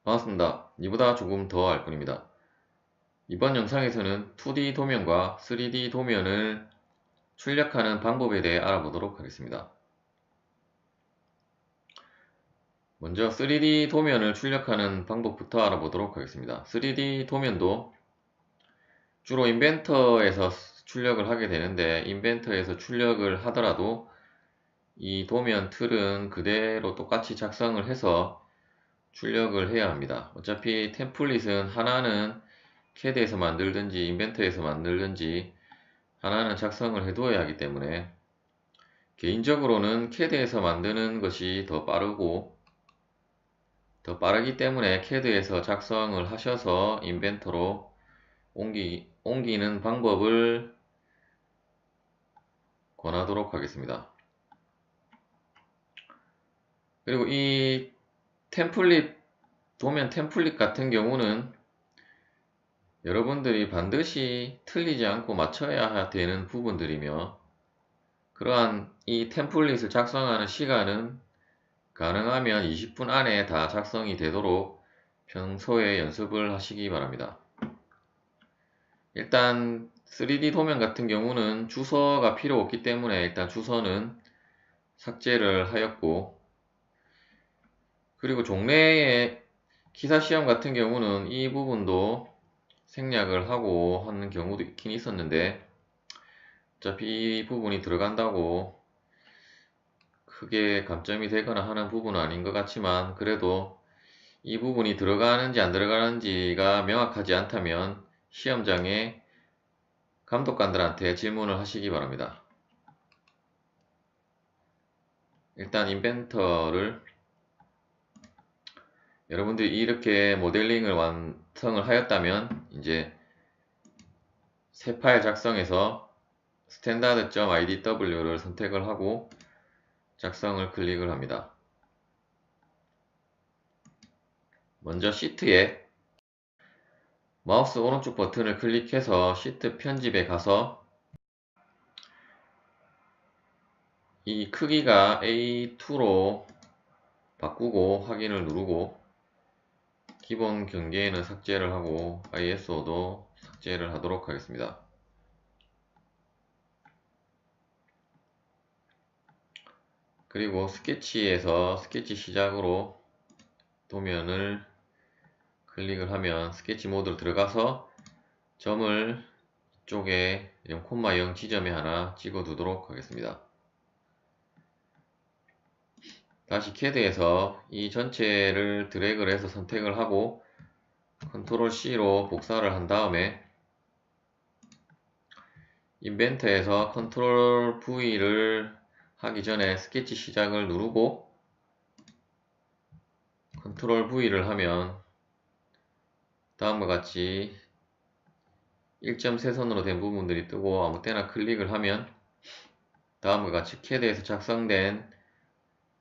반갑습니다. 이보다 조금 더 알 뿐입니다. 이번 영상에서는 2D 도면과 3D 도면을 출력하는 방법에 대해 알아보도록 하겠습니다. 먼저 3D 도면을 출력하는 방법부터 알아보도록 하겠습니다. 3D 도면도 주로 인벤터에서 출력을 하게 되는데, 인벤터에서 출력을 하더라도 이 도면 틀은 그대로 똑같이 작성을 해서 출력을 해야 합니다. 어차피 템플릿은 하나는 CAD에서 만들든지 인벤터에서 만들든지 하나는 작성을 해두어야 하기 때문에, 개인적으로는 CAD에서 만드는 것이 더 빠르기 때문에 CAD에서 작성을 하셔서 인벤터로 옮기는 방법을 권하도록 하겠습니다. 그리고 이 도면 템플릿 같은 경우는 여러분들이 반드시 틀리지 않고 맞춰야 되는 부분들이며, 그러한 이 템플릿을 작성하는 시간은 가능하면 20분 안에 다 작성이 되도록 평소에 연습을 하시기 바랍니다. 일단 3D 도면 같은 경우는 주소가 필요 없기 때문에 일단 주소는 삭제를 하였고, 그리고 종래의 기사시험 같은 경우는 이 부분도 생략을 하고 하는 경우도 있긴 있었는데, 어차피 이 부분이 들어간다고 크게 감점이 되거나 하는 부분은 아닌 것 같지만, 그래도 이 부분이 들어가는지 안 들어가는지가 명확하지 않다면 시험장에 감독관들한테 질문을 하시기 바랍니다. 일단 인벤터를 여러분들이 이렇게 모델링을 완성을 하였다면, 이제 새 파일 작성해서 standard.idw를 선택을 하고 작성을 클릭을 합니다. 먼저 시트에 마우스 오른쪽 버튼을 클릭해서 시트 편집에 가서 이 크기가 A2로 바꾸고 확인을 누르고, 기본 경계에는 삭제를 하고 ISO도 삭제를 하도록 하겠습니다. 그리고 스케치에서 스케치 시작으로 도면을 클릭을 하면 스케치 모드로 들어가서 점을 이쪽에 0,0 지점에 하나 찍어 두도록 하겠습니다. 다시 CAD에서 이 전체를 드래그를 해서 선택을 하고 컨트롤 C로 복사를 한 다음에 인벤터에서 컨트롤 V를 하기 전에 스케치 시작을 누르고 컨트롤 V를 하면 다음과 같이 1.3선으로 된 부분들이 뜨고, 아무 때나 클릭을 하면 다음과 같이 CAD에서 작성된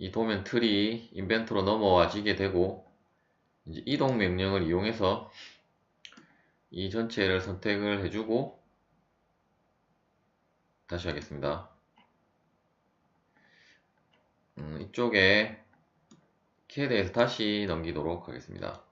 이 도면 틀이 인벤터로 넘어와지게 되고, 이제 이동 명령을 이용해서 이 전체를 선택을 해주고 다시 하겠습니다. 이쪽에 CAD에서 다시 넘기도록 하겠습니다.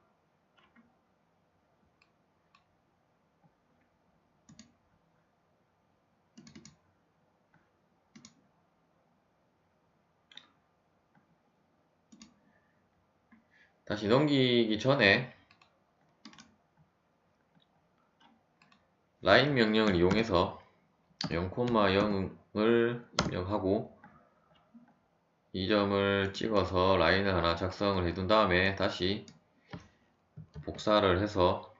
다시 넘기기 전에 라인 명령을 이용해서 0,0을 입력하고 이 점을 찍어서 라인을 하나 작성을 해둔 다음에 다시 복사를 해서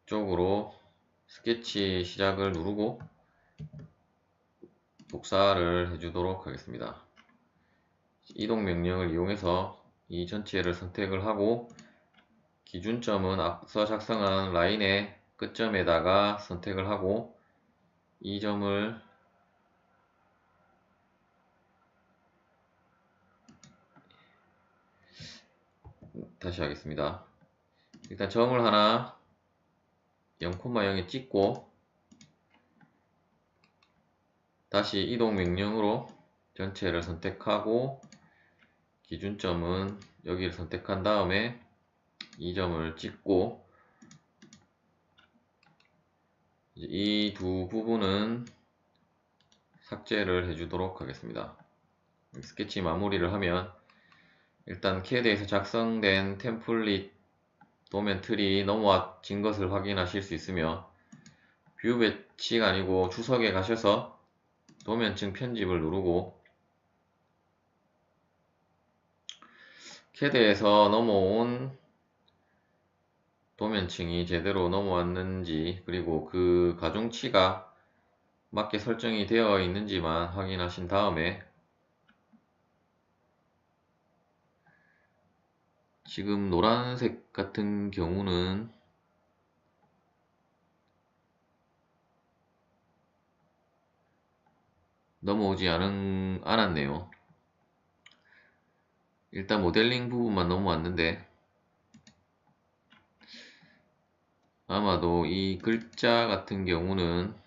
이쪽으로 스케치 시작을 누르고 복사를 해주도록 하겠습니다. 이동 명령을 이용해서 이 전체를 선택을 하고 기준점은 앞서 작성한 라인의 끝점에다가 선택을 하고 이 점을 다시 하겠습니다. 일단 점을 하나 0,0에 찍고 다시 이동 명령으로 전체를 선택하고 기준점은 여기를 선택한 다음에 이 점을 찍고 이 두 부분은 삭제를 해주도록 하겠습니다. 스케치 마무리를 하면 일단 CAD에서 작성된 템플릿 도면 틀이 넘어진 것을 확인하실 수 있으며 뷰 배치가 아니고 주석에 가셔서 도면층 편집을 누르고 CAD에서 넘어온 도면층이 제대로 넘어왔는지 그리고 그 가중치가 맞게 설정이 되어 있는지만 확인하신 다음에 지금 노란색 같은 경우는 넘어오지 않았네요. 일단 모델링 부분만 넘어왔는데 아마도 이 글자 같은 경우는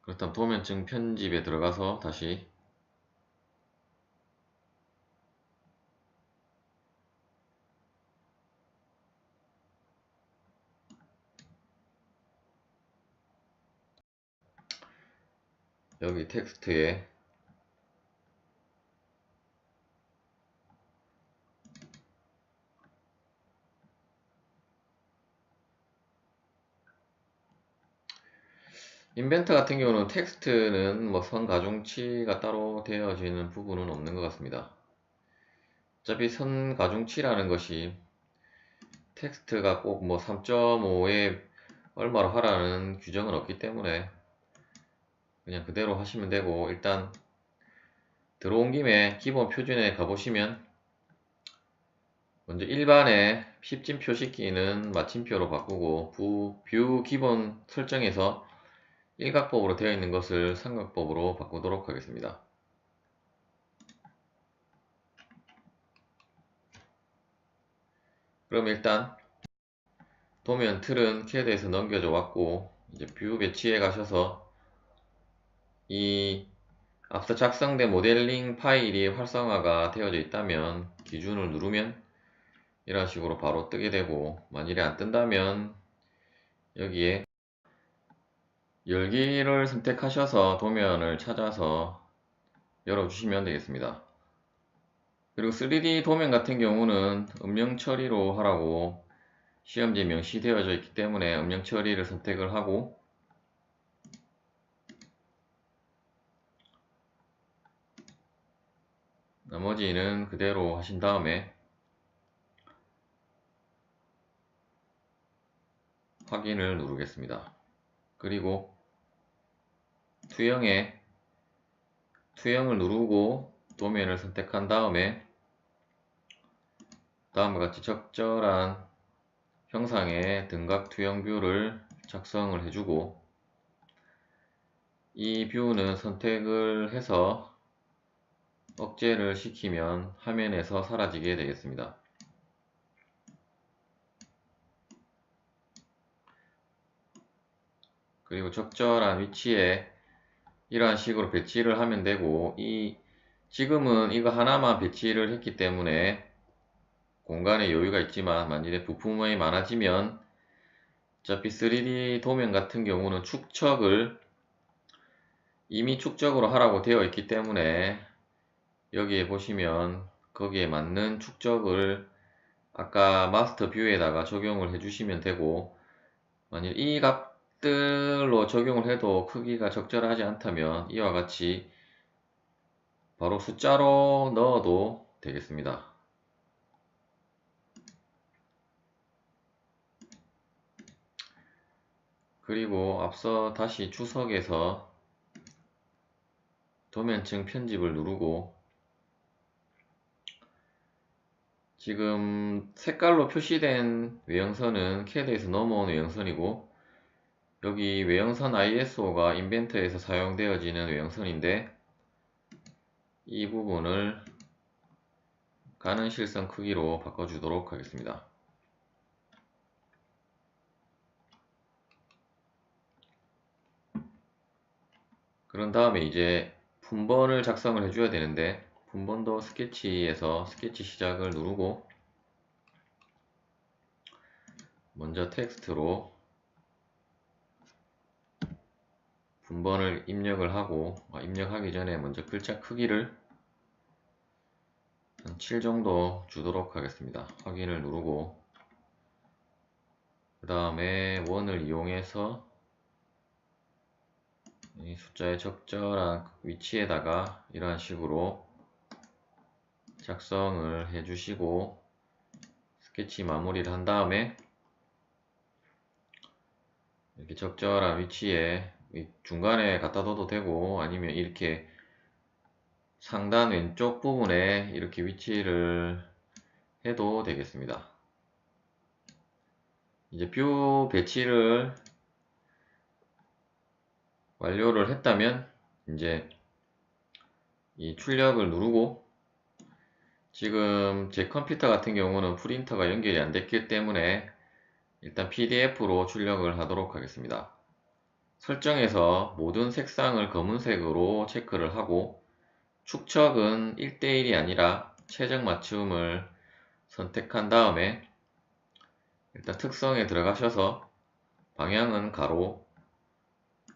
그렇다면 도면층 편집에 들어가서 다시 여기 텍스트에 인벤터 같은 경우는 텍스트는 뭐 선 가중치가 따로 되어지는 부분은 없는 것 같습니다. 어차피 선 가중치라는 것이 텍스트가 꼭 뭐 3.5에 얼마로 하라는 규정은 없기 때문에 그냥 그대로 하시면 되고, 일단 들어온 김에 기본 표준에 가보시면 먼저 일반의 10진 표시키는 마침표로 바꾸고 뷰 기본 설정에서 일각법으로 되어 있는 것을 삼각법으로 바꾸도록 하겠습니다. 그럼 일단 도면 틀은 CAD에서 넘겨져 왔고 이제 뷰 배치에 가셔서 이 앞서 작성된 모델링 파일이 활성화가 되어져 있다면 기준을 누르면 이런 식으로 바로 뜨게 되고, 만일에 안 뜬다면 여기에 열기를 선택하셔서 도면을 찾아서 열어주시면 되겠습니다. 그리고 3D 도면 같은 경우는 음영 처리로 하라고 시험지에 명시되어져 있기 때문에 음영 처리를 선택을 하고 나머지는 그대로 하신 다음에 확인을 누르겠습니다. 그리고 투영을 누르고 도면을 선택한 다음에 다음과 같이 적절한 형상의 등각 투영 뷰를 작성을 해주고, 이 뷰는 선택을 해서 억제를 시키면 화면에서 사라지게 되겠습니다. 그리고 적절한 위치에 이러한 식으로 배치를 하면 되고, 지금은 이거 하나만 배치를 했기 때문에 공간에 여유가 있지만 만일에 부품이 많아지면 어차피 3D 도면 같은 경우는 이미 축적으로 하라고 되어 있기 때문에 여기에 보시면 거기에 맞는 축적을 아까 마스터 뷰에다가 적용을 해주시면 되고, 만일 이 값들로 적용을 해도 크기가 적절하지 않다면 이와 같이 바로 숫자로 넣어도 되겠습니다. 그리고 앞서 다시 주석에서 도면층 편집을 누르고 지금 색깔로 표시된 외형선은 CAD에서 넘어온 외형선이고 여기 외형선 ISO가 인벤터에서 사용되어지는 외형선인데 이 부분을 가는 실선 크기로 바꿔주도록 하겠습니다. 그런 다음에 이제 품번을 작성을 해줘야 되는데, 품번도 스케치에서 스케치 시작을 누르고 먼저 텍스트로 분번을 입력을 하고, 입력하기 전에 먼저 글자 크기를 한 7 정도 주도록 하겠습니다. 확인을 누르고 그 다음에 원을 이용해서 이 숫자의 적절한 위치에다가 이러한 식으로 작성을 해주시고 스케치 마무리를 한 다음에 이렇게 적절한 위치에 중간에 갖다 둬도 되고, 아니면 이렇게 상단 왼쪽 부분에 이렇게 위치를 해도 되겠습니다. 이제 뷰 배치를 완료를 했다면 이제 이 출력을 누르고, 지금 제 컴퓨터 같은 경우는 프린터가 연결이 안 됐기 때문에 일단 PDF로 출력을 하도록 하겠습니다. 설정에서 모든 색상을 검은색으로 체크를 하고, 축척은 1대1이 아니라 최적 맞춤을 선택한 다음에 일단 특성에 들어가셔서 방향은 가로,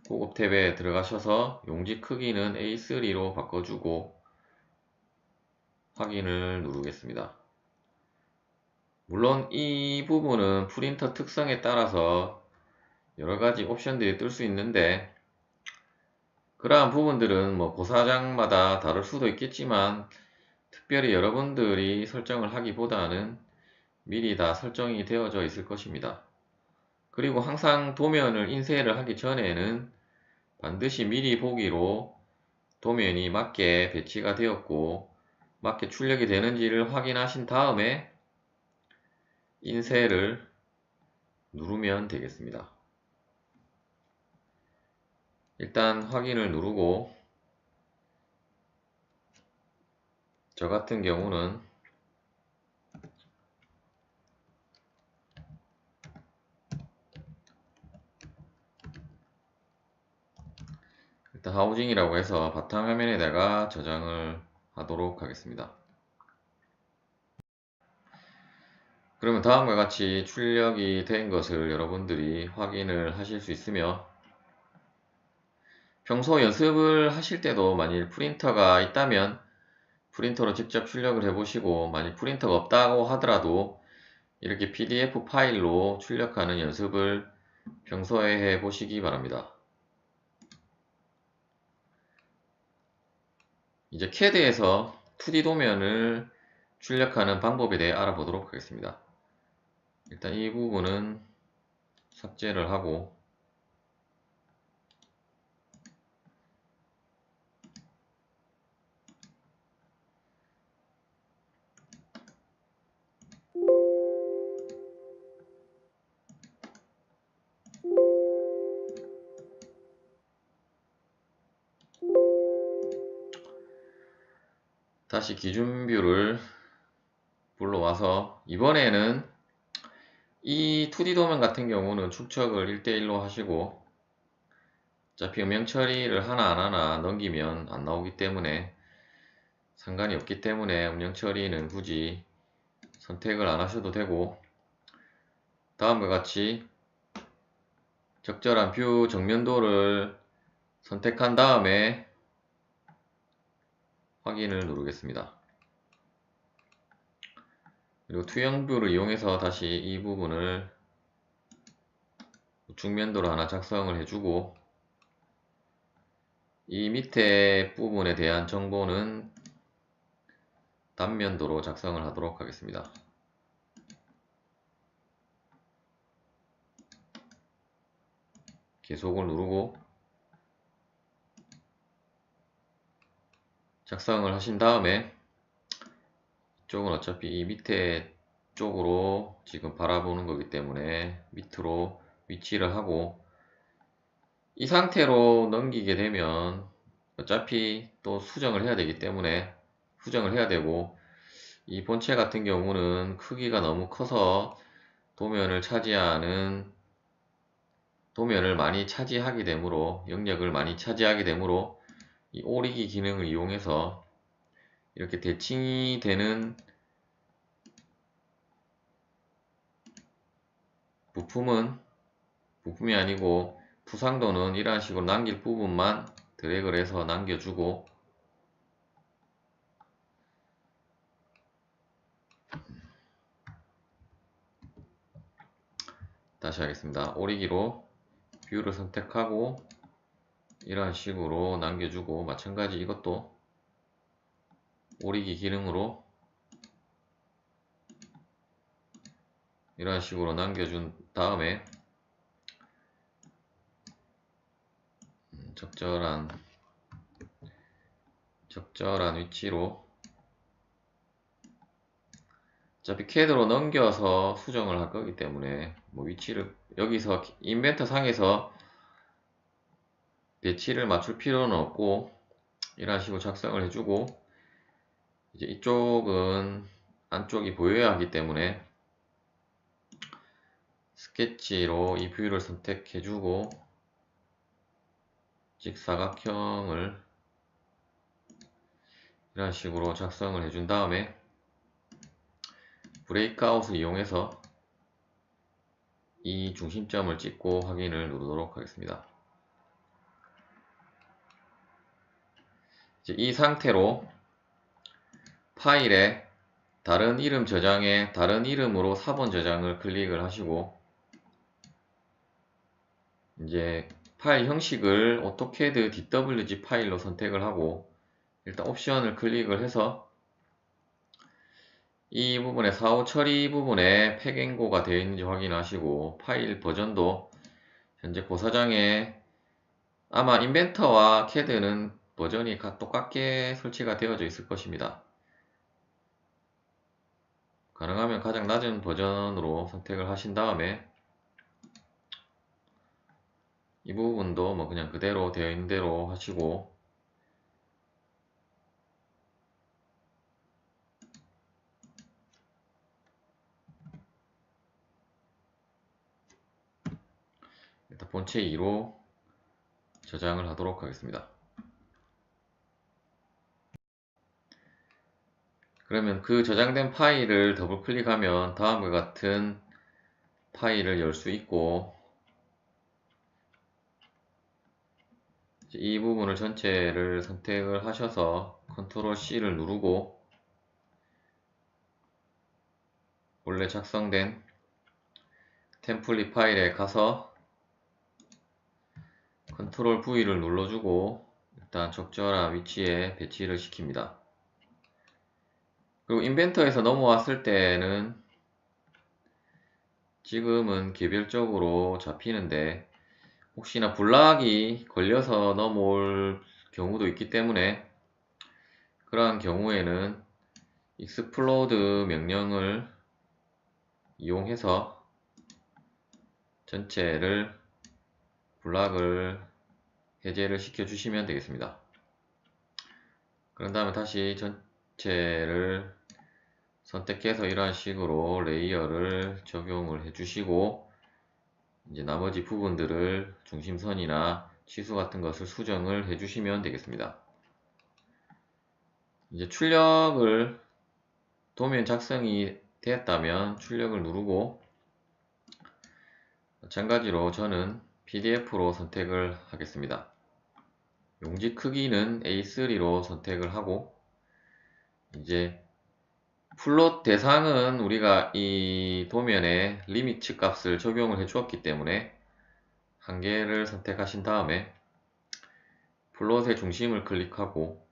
고급 탭에 들어가셔서 용지 크기는 A3로 바꿔주고 확인을 누르겠습니다. 물론 이 부분은 프린터 특성에 따라서 여러가지 옵션들이 뜰 수 있는데, 그러한 부분들은 뭐 고사장마다 다를 수도 있겠지만 특별히 여러분들이 설정을 하기보다는 미리 다 설정이 되어져 있을 것입니다. 그리고 항상 도면을 인쇄를 하기 전에는 반드시 미리 보기로 도면이 맞게 배치가 되었고 맞게 출력이 되는지를 확인하신 다음에 인쇄를 누르면 되겠습니다. 일단 확인을 누르고, 저 같은 경우는 일단 하우징이라고 해서 바탕화면에다가 저장을 하도록 하겠습니다. 그러면 다음과 같이 출력이 된 것을 여러분들이 확인을 하실 수 있으며, 평소 연습을 하실 때도 만일 프린터가 있다면 프린터로 직접 출력을 해보시고, 만일 프린터가 없다고 하더라도 이렇게 PDF 파일로 출력하는 연습을 평소에 해보시기 바랍니다. 이제 CAD에서 2D 도면을 출력하는 방법에 대해 알아보도록 하겠습니다. 일단 이 부분은 삭제를 하고, 다시 기준 뷰를 불러와서 이번에는 이 2D 도면 같은 경우는 축척을 1대1로 하시고, 어차피 음영 처리를 하나 안 하나 넘기면 안 나오기 때문에 상관이 없기 때문에 음영 처리는 굳이 선택을 안 하셔도 되고, 다음과 같이 적절한 뷰 정면도를 선택한 다음에 확인을 누르겠습니다. 그리고 투영 뷰를 이용해서 다시 이 부분을 우측면도로 하나 작성을 해주고, 이 밑에 부분에 대한 정보는 단면도로 작성을 하도록 하겠습니다. 계속을 누르고 작성을 하신 다음에, 이쪽은 어차피 이 밑에 쪽으로 지금 바라보는 거기 때문에 밑으로 위치를 하고, 이 상태로 넘기게 되면 어차피 또 수정을 해야 되기 때문에 수정을 해야 되고, 이 본체 같은 경우는 크기가 너무 커서 도면을 차지하는 도면을 많이 차지하게 되므로, 영역을 많이 차지하게 되므로 이 오리기 기능을 이용해서 이렇게 대칭이 되는 부품이 아니고 부상도는 이러한 식으로 남길 부분만 드래그를 해서 남겨주고, 다시 하겠습니다. 오리기로 뷰를 선택하고 이러한 식으로 남겨주고, 마찬가지 이것도 오리기 기능으로 이러한 식으로 남겨준 다음에 적절한 위치로, 어차피 CAD로 넘겨서 수정을 할 거기 때문에 뭐 위치를 여기서 인벤터 상에서 배치를 맞출 필요는 없고 이런 식으로 작성을 해주고, 이제 이쪽은 안쪽이 보여야 하기 때문에 스케치로 이 뷰를 선택해주고 직사각형을 이런 식으로 작성을 해준 다음에 브레이크아웃을 이용해서 이 중심점을 찍고 확인을 누르도록 하겠습니다. 이제 이 상태로 파일에 다른 이름 저장에 다른 이름으로 4번 저장을 클릭을 하시고, 이제 파일 형식을 AutoCAD DWG 파일로 선택을 하고 일단 옵션을 클릭을 해서 이 부분에 사후 처리 부분에 팩앤고가 되어 있는지 확인하시고, 파일 버전도 현재 고사장에 아마 인벤터와 CAD는 버전이 똑같게 설치가 되어져 있을 것입니다. 가능하면 가장 낮은 버전으로 선택을 하신 다음에 이 부분도 뭐 그냥 그대로 되어 있는 대로 하시고, 일단 본체 2로 저장을 하도록 하겠습니다. 그러면 그 저장된 파일을 더블 클릭하면 다음과 같은 파일을 열 수 있고, 이 부분을 전체를 선택을 하셔서 컨트롤 C를 누르고 원래 작성된 템플릿 파일에 가서 컨트롤 V를 눌러주고 일단 적절한 위치에 배치를 시킵니다. 그리고 인벤터에서 넘어왔을 때는 지금은 개별적으로 잡히는데 혹시나 블락이 걸려서 넘어올 경우도 있기 때문에 그러한 경우에는 explode 명령을 이용해서 전체를 블락을 해제를 시켜 주시면 되겠습니다. 그런 다음에 다시 전체를 선택해서 이러한 식으로 레이어를 적용을 해 주시고, 이제 나머지 부분들을 중심선이나 치수 같은 것을 수정을 해 주시면 되겠습니다. 이제 출력을 도면 작성이 되었다면 출력을 누르고, 마찬가지로 저는 PDF로 선택을 하겠습니다. 용지 크기는 A3로 선택을 하고, 이제 플롯 대상은 우리가 이 도면에 리미트 값을 적용을 해 주었기 때문에 한 개를 선택하신 다음에 플롯의 중심을 클릭하고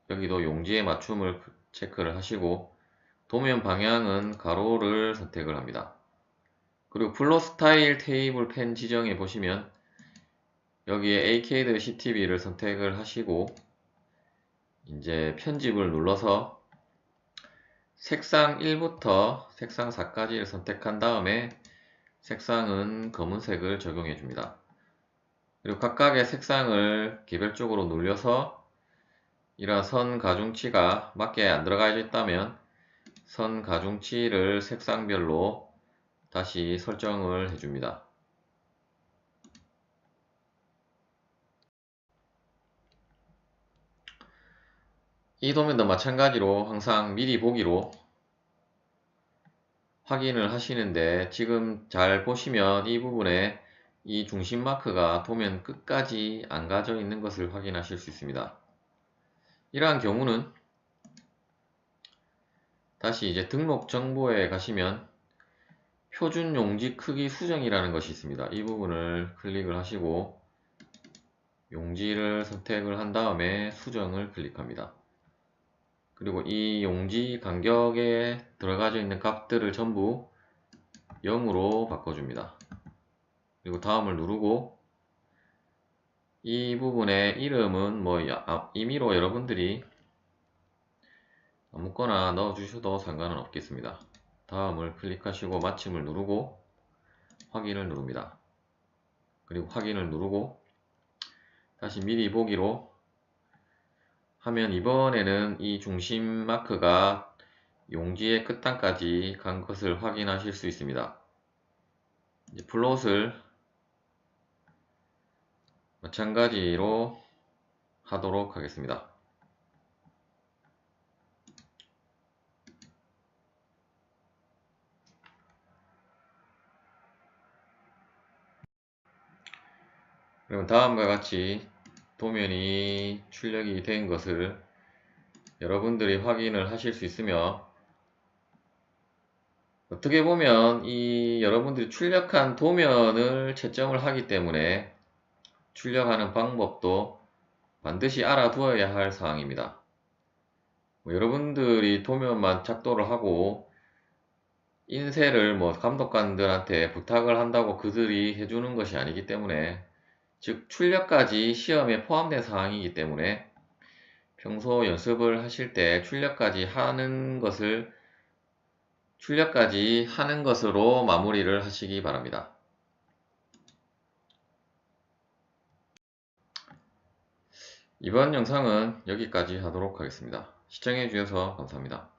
여기도 용지의 맞춤을 체크를 하시고 도면 방향은 가로를 선택을 합니다. 그리고 플롯 스타일 테이블 펜 지정해 보시면 여기에 ACAD CTB를 선택을 하시고 이제 편집을 눌러서 색상 1부터 색상 4까지를 선택한 다음에 색상은 검은색을 적용해 줍니다. 그리고 각각의 색상을 개별적으로 눌려서 이러한 선 가중치가 맞게 안 들어가 있다면 선 가중치를 색상별로 다시 설정을 해줍니다. 이 도면도 마찬가지로 항상 미리 보기로 확인을 하시는데, 지금 잘 보시면 이 부분에 이 중심 마크가 도면 끝까지 안 가져 있는 것을 확인하실 수 있습니다. 이러한 경우는 다시 이제 등록 정보에 가시면 표준 용지 크기 수정이라는 것이 있습니다. 이 부분을 클릭을 하시고 용지를 선택을 한 다음에 수정을 클릭합니다. 그리고 이 용지 간격에 들어가져 있는 값들을 전부 0으로 바꿔줍니다. 그리고 다음을 누르고 이 부분의 이름은 뭐 임의로 여러분들이 아무거나 넣어주셔도 상관은 없겠습니다. 다음을 클릭하시고 마침을 누르고 확인을 누릅니다. 그리고 확인을 누르고 다시 미리 보기로 하면 이번에는 이 중심 마크가 용지의 끝단까지 간 것을 확인하실 수 있습니다. 이제 플롯을 마찬가지로 하도록 하겠습니다. 그럼 다음과 같이 도면이 출력이 된 것을 여러분들이 확인을 하실 수 있으며, 어떻게 보면 이 여러분들이 출력한 도면을 채점을 하기 때문에 출력하는 방법도 반드시 알아두어야 할 사항입니다. 여러분들이 도면만 작도를 하고 인쇄를 감독관들한테 부탁을 한다고 그들이 해주는 것이 아니기 때문에, 즉 출력까지 시험에 포함된 사항이기 때문에 평소 연습을 하실 때 출력까지 하는 것으로 마무리를 하시기 바랍니다. 이번 영상은 여기까지 하도록 하겠습니다. 시청해 주셔서 감사합니다.